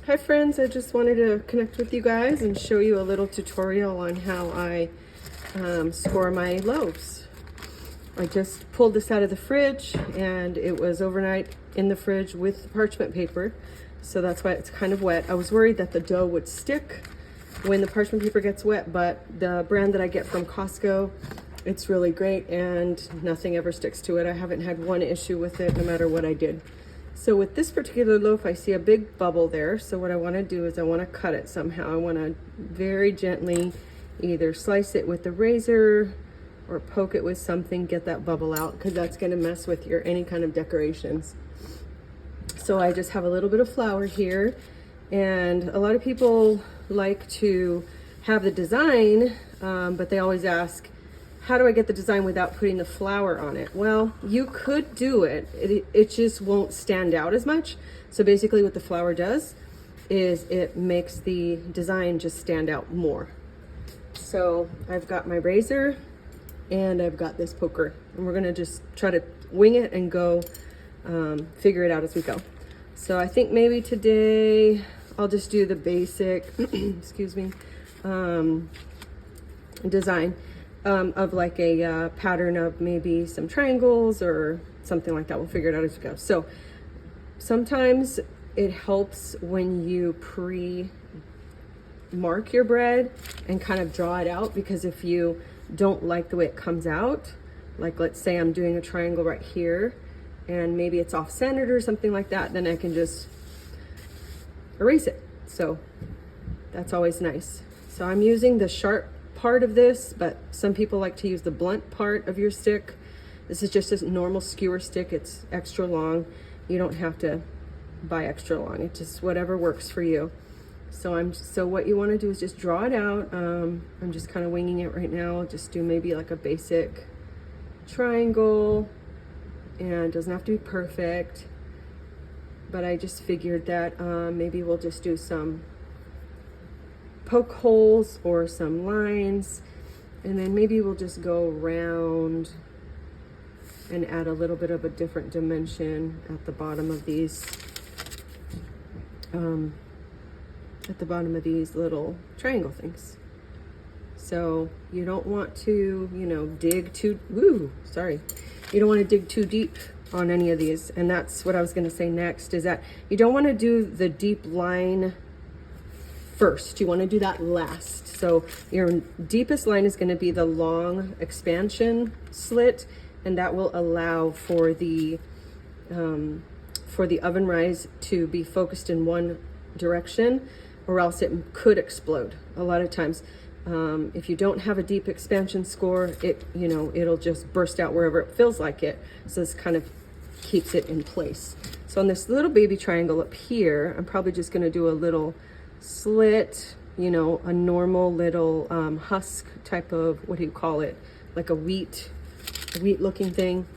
Hi friends, I just wanted to connect with you guys and show you a little tutorial on how I score my loaves. I just pulled this out of the fridge and it was overnight in the fridge with parchment paper, so that's why it's kind of wet. I was worried that the dough would stick when the parchment paper gets wet, but the brand that I get from Costco, it's really great and nothing ever sticks to it. I haven't had one issue with it no matter what I did. So with this particular loaf, I see a big bubble there. So what I want to do is I want to cut it somehow. I want to very gently either slice it with the razor or poke it with something, get that bubble out, because that's going to mess with your any kind of decorations. So I just have a little bit of flour here, and a lot of people like to have the design, but they always ask, how do I get the design without putting the flour on it? Well, you could do it. It just won't stand out as much. So basically what the flour does is it makes the design just stand out more. So I've got my razor and I've got this poker, and we're gonna just try to wing it and go figure it out as we go. So I think maybe today I'll just do the basic, excuse me, design. Of like a pattern of maybe some triangles or something like that. We'll figure it out as we go. So sometimes it helps when you pre-mark your bread and kind of draw it out, because if you don't like the way it comes out, like let's say I'm doing a triangle right here and maybe it's off-centered or something like that, then I can just erase it. So that's always nice. So I'm using the sharp part of this, but some people like to use the blunt part of your stick. This is just a normal skewer stick. It's extra long. You don't have to buy extra long. It's just whatever works for you. So what you want to do is just draw it out. I'm just kind of winging it right now. I'll just do maybe like a basic triangle, and it doesn't have to be perfect, but I just figured that maybe we'll just do some poke holes or some lines, and then maybe we'll just go around and add a little bit of a different dimension at the bottom of these little triangle things. So you don't want to, dig too, you don't want to dig too deep on any of these. And that's what I was going to say next, is that you don't want to do the deep line first. You want to do that last. So your deepest line is going to be the long expansion slit, and that will allow for the oven rise to be focused in one direction, or else it could explode. A lot of times, if you don't have a deep expansion score, it'll just burst out wherever it feels like it. So this kind of keeps it in place. So on this little baby triangle up here, I'm probably just going to do a little slit, a normal little husk type of, what do you call it, like a wheat looking thing.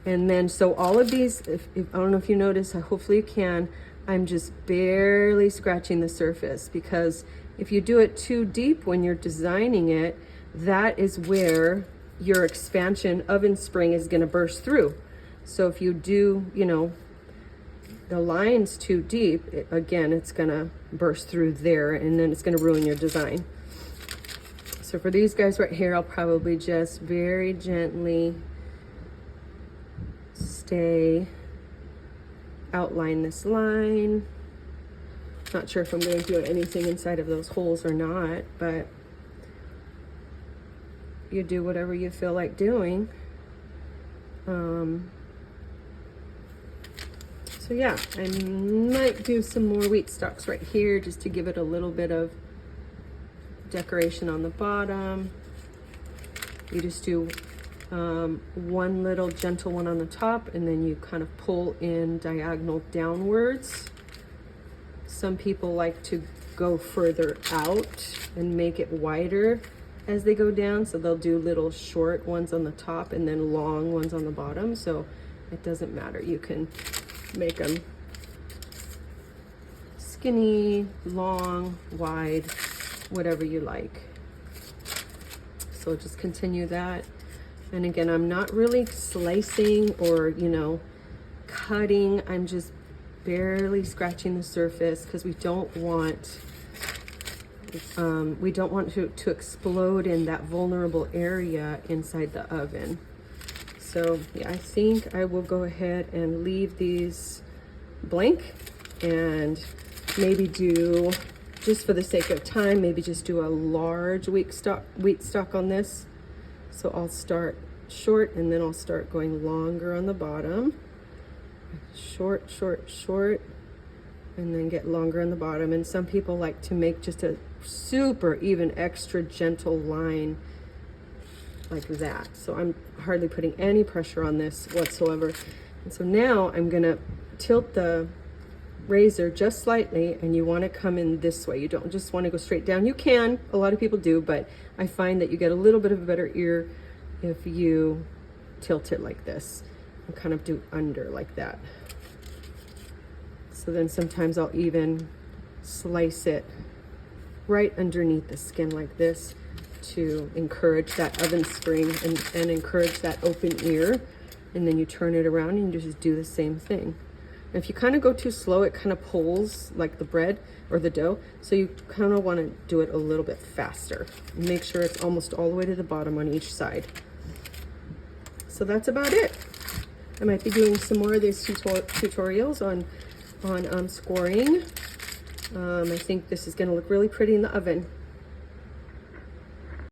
And then so all of these, if I don't know if you notice, hopefully you can, I'm just barely scratching the surface, because if you do it too deep when you're designing it, that is where your expansion oven spring is going to burst through. So if you do the lines too deep, again, it's gonna burst through there, and then it's gonna ruin your design. So for these guys right here, I'll probably just very gently outline this line. Not sure if I'm going to do anything inside of those holes or not, but you do whatever you feel like doing. So yeah, I might do some more wheat stalks right here just to give it a little bit of decoration on the bottom. You just do one little gentle one on the top, and then you kind of pull in diagonal downwards. Some people like to go further out and make it wider as they go down, so they'll do little short ones on the top and then long ones on the bottom. So it doesn't matter, you can make them skinny, long, wide, whatever you like. So just continue that. And again, I'm not really slicing or cutting. I'm just barely scratching the surface because we don't want to explode in that vulnerable area inside the oven. So yeah, I think I will go ahead and leave these blank and maybe do, just for the sake of time, maybe just do a large wheat stock on this. So I'll start short and then I'll start going longer on the bottom. Short, short, short, and then get longer on the bottom. And some people like to make just a super even extra gentle line like that. So I'm hardly putting any pressure on this whatsoever. And so now I'm gonna tilt the razor just slightly, and you want to come in this way. You don't just want to go straight down. You can, a lot of people do, but I find that you get a little bit of a better ear if you tilt it like this and kind of do under like that. So then sometimes I'll even slice it right underneath the skin like this to encourage that oven spring and encourage that open ear. And then you turn it around and you just do the same thing. If you kind of go too slow, it kind of pulls like the bread or the dough. So you kind of want to do it a little bit faster. Make sure it's almost all the way to the bottom on each side. So that's about it. I might be doing some more of these tutorials on scoring. I think this is going to look really pretty in the oven.